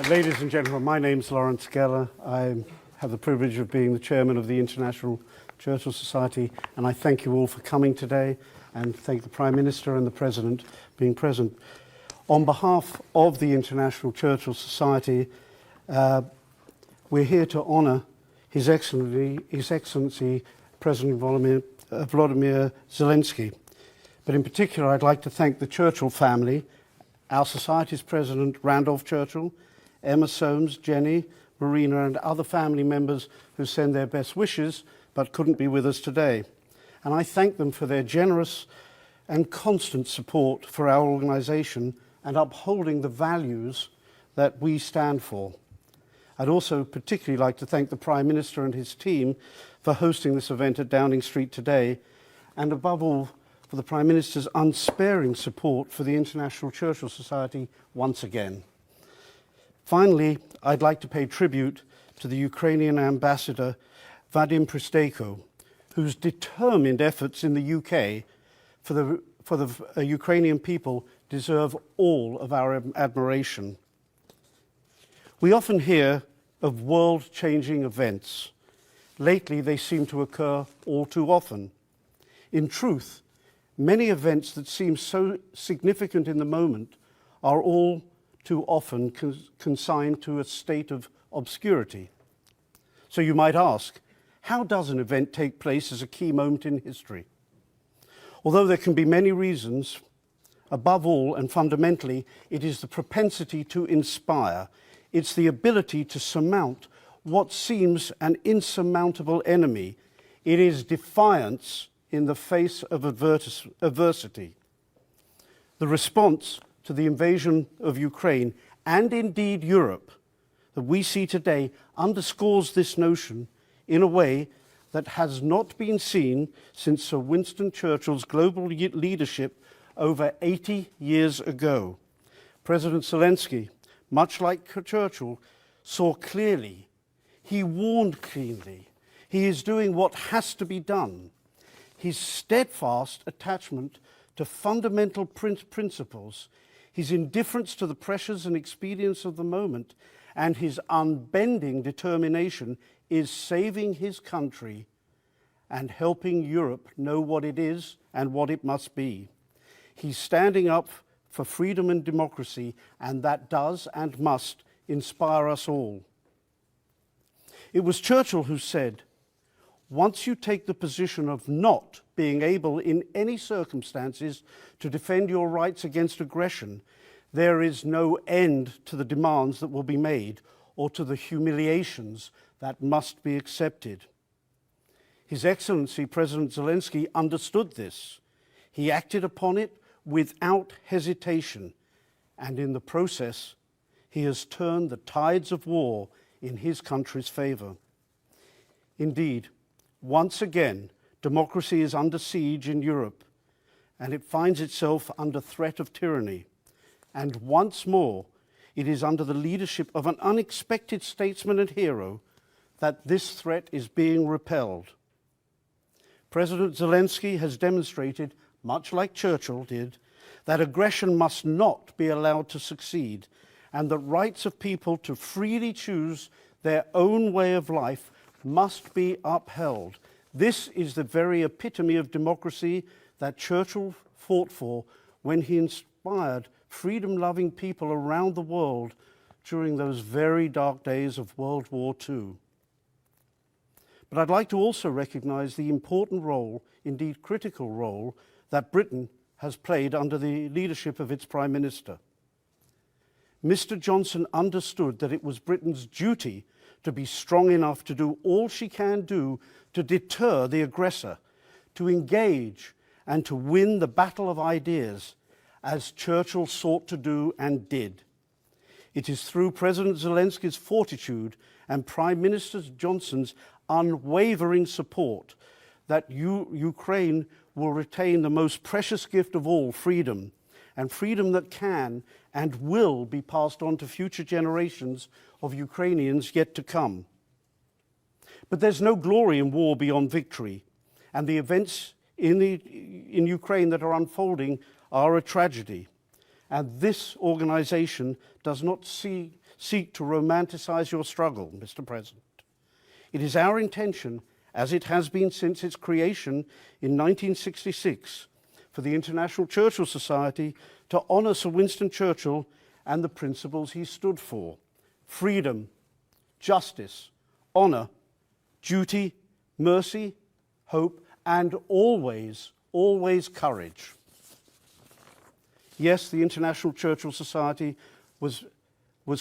Ladies and gentlemen, my name's Lawrence Geller. I have the privilege of being the chairman of the International Churchill Society, and I thank you all for coming today and thank the Prime Minister and the President being present. On behalf of the International Churchill Society, we're here to honour His Excellency President Volodymyr Zelensky. But in particular, I'd like to thank the Churchill family, our Society's President Randolph Churchill, Emma Soames, Jenny, Marina and other family members who send their best wishes but couldn't be with us today. And I thank them for their generous and constant support for our organisation and upholding the values that we stand for. I'd also particularly like to thank the Prime Minister and his team for hosting this event at Downing Street today, and above all, for the Prime Minister's unsparing support for the International Churchill Society once again. Finally, I'd like to pay tribute to the Ukrainian ambassador, Vadim Pristeko, whose determined efforts in the UK for the Ukrainian people deserve all of our admiration. We often hear of world-changing events. Lately, they seem to occur all too often. In truth, many events that seem so significant in the moment are all too often consigned to a state of obscurity. So you might ask, how does an event take place as a key moment in history? Although there can be many reasons, above all and fundamentally, it is the propensity to inspire. It's the ability to surmount what seems an insurmountable enemy. It is defiance in the face of adversity. The response to the invasion of Ukraine, and indeed Europe, that we see today underscores this notion in a way that has not been seen since Sir Winston Churchill's global leadership over 80 years ago. President Zelensky, much like Churchill, saw clearly. He warned cleanly. He is doing what has to be done. His steadfast attachment to fundamental principles, his indifference to the pressures and expedience of the moment, and his unbending determination is saving his country and helping Europe know what it is and what it must be. He's standing up for freedom and democracy, and that does and must inspire us all. It was Churchill who said, "Once you take the position of not being able in any circumstances to defend your rights against aggression, there is no end to the demands that will be made or to the humiliations that must be accepted." His Excellency President Zelensky understood this. He acted upon it without hesitation, and in the process, he has turned the tides of war in his country's favour. Indeed, once again, democracy is under siege in Europe, and it finds itself under threat of tyranny. And once more, it is under the leadership of an unexpected statesman and hero that this threat is being repelled. President Zelensky has demonstrated, much like Churchill did, that aggression must not be allowed to succeed, and that rights of people to freely choose their own way of life must be upheld. This is the very epitome of democracy that Churchill fought for when he inspired freedom-loving people around the world during those very dark days of World War II. But I'd like to also recognise the important role, indeed critical role, that Britain has played under the leadership of its Prime Minister. Mr. Johnson understood that it was Britain's duty to be strong enough to do all she can do to deter the aggressor, to engage and to win the battle of ideas, as Churchill sought to do and did. It is through President Zelensky's fortitude and Prime Minister Johnson's unwavering support that Ukraine will retain the most precious gift of all, freedom, and freedom that can and will be passed on to future generations of Ukrainians yet to come. But there's no glory in war beyond victory, and the events in Ukraine that are unfolding are a tragedy. And this organization does not seek to romanticize your struggle, Mr. President. It is our intention, as it has been since its creation in 1966, for the International Churchill Society to honour Sir Winston Churchill and the principles he stood for: freedom, justice, honour, duty, mercy, hope, and always, always courage. Yes, the International Churchill Society was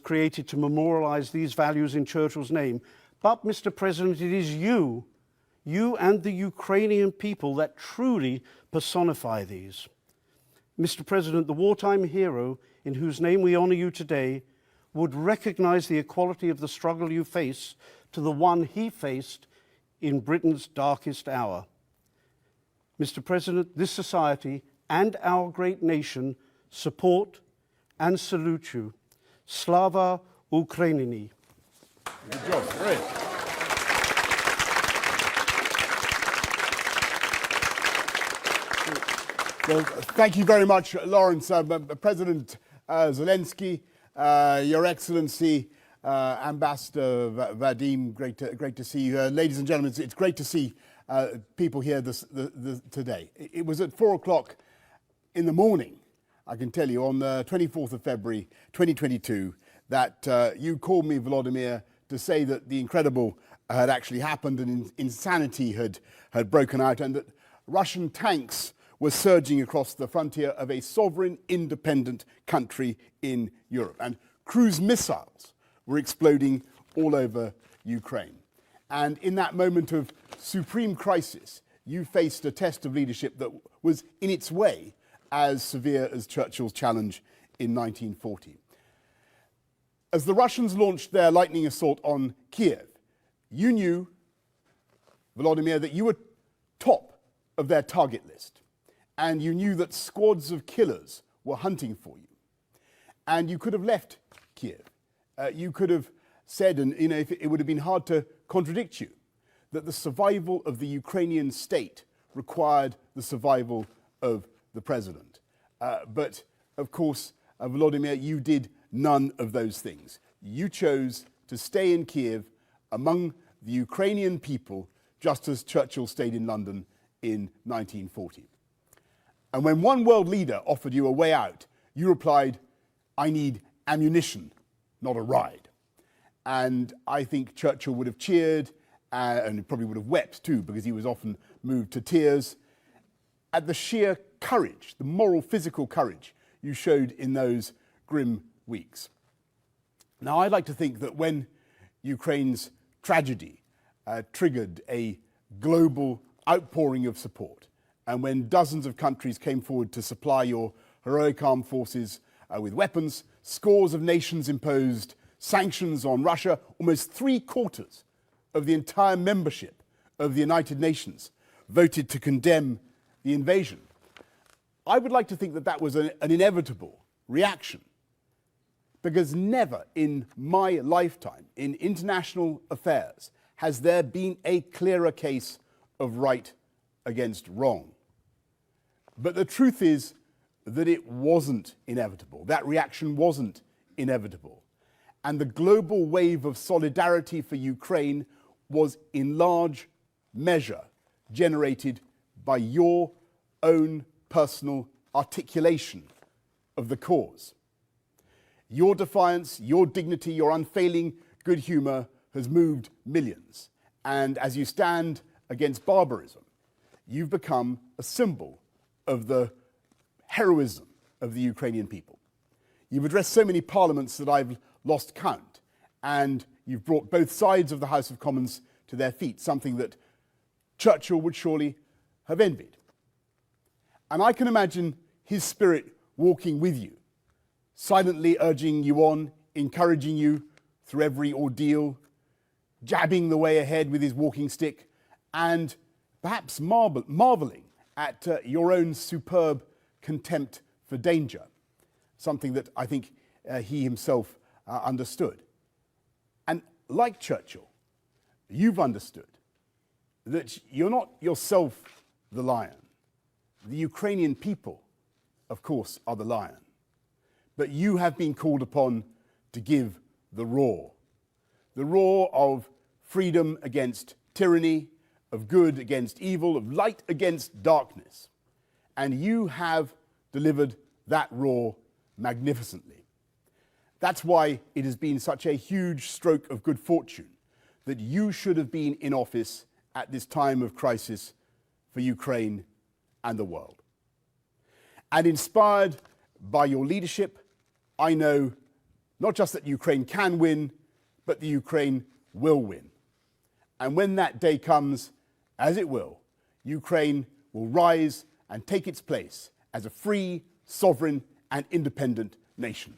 created to memorialise these values in Churchill's name. But, Mr. President, it is you and the Ukrainian people that truly personify these. Mr. President, the wartime hero in whose name we honour you today would recognise the equality of the struggle you face to the one he faced in Britain's darkest hour. Mr. President, this society and our great nation support and salute you. Slava Ukraini. Good job. Great. Well, thank you very much, Lawrence. President Zelensky, Your Excellency, Ambassador Vadim, great to see you. Ladies and gentlemen, it's great to see people here today. It was at 4 o'clock in the morning, I can tell you, on the 24th of February 2022, that you called me, Volodymyr, to say that the incredible had actually happened and insanity had broken out, and that Russian tanks were surging across the frontier of a sovereign, independent country in Europe. And cruise missiles were exploding all over Ukraine. And in that moment of supreme crisis, you faced a test of leadership that was in its way as severe as Churchill's challenge in 1940. As the Russians launched their lightning assault on Kiev, you knew, Volodymyr, that you were top of their target list. And you knew that squads of killers were hunting for you. And you could have left Kiev. You could have said, and it would have been hard to contradict you, that the survival of the Ukrainian state required the survival of the president. But, of course, Volodymyr, you did none of those things. You chose to stay in Kiev among the Ukrainian people, just as Churchill stayed in London in 1940. And when one world leader offered you a way out, you replied, "I need ammunition, not a ride." And I think Churchill would have cheered, and probably would have wept too, because he was often moved to tears, at the sheer courage, the moral, physical courage you showed in those grim weeks. Now, I'd like to think that when Ukraine's tragedy triggered a global outpouring of support, and when dozens of countries came forward to supply your heroic armed forces with weapons, scores of nations imposed sanctions on Russia, almost 3/4 of the entire membership of the United Nations voted to condemn the invasion. I would like to think that that was an inevitable reaction, because never in my lifetime in international affairs has there been a clearer case of right against wrong. But the truth is that it wasn't inevitable. That reaction wasn't inevitable. And the global wave of solidarity for Ukraine was in large measure generated by your own personal articulation of the cause. Your defiance, your dignity, your unfailing good humour has moved millions. And as you stand against barbarism, you've become a symbol of the heroism of the Ukrainian people. You've addressed so many parliaments that I've lost count, and you've brought both sides of the House of Commons to their feet, something that Churchill would surely have envied. And I can imagine his spirit walking with you, silently urging you on, encouraging you through every ordeal, jabbing the way ahead with his walking stick, and perhaps marveling at your own superb contempt for danger, something that I think he himself understood. And like Churchill, you've understood that you're not yourself the lion. The Ukrainian people, of course, are the lion. But you have been called upon to give the roar of freedom against tyranny, of good against evil, of light against darkness. And you have delivered that roar magnificently. That's why it has been such a huge stroke of good fortune that you should have been in office at this time of crisis for Ukraine and the world. And inspired by your leadership, I know not just that Ukraine can win, but that Ukraine will win. And when that day comes, as it will, Ukraine will rise and take its place as a free, sovereign, and independent nation.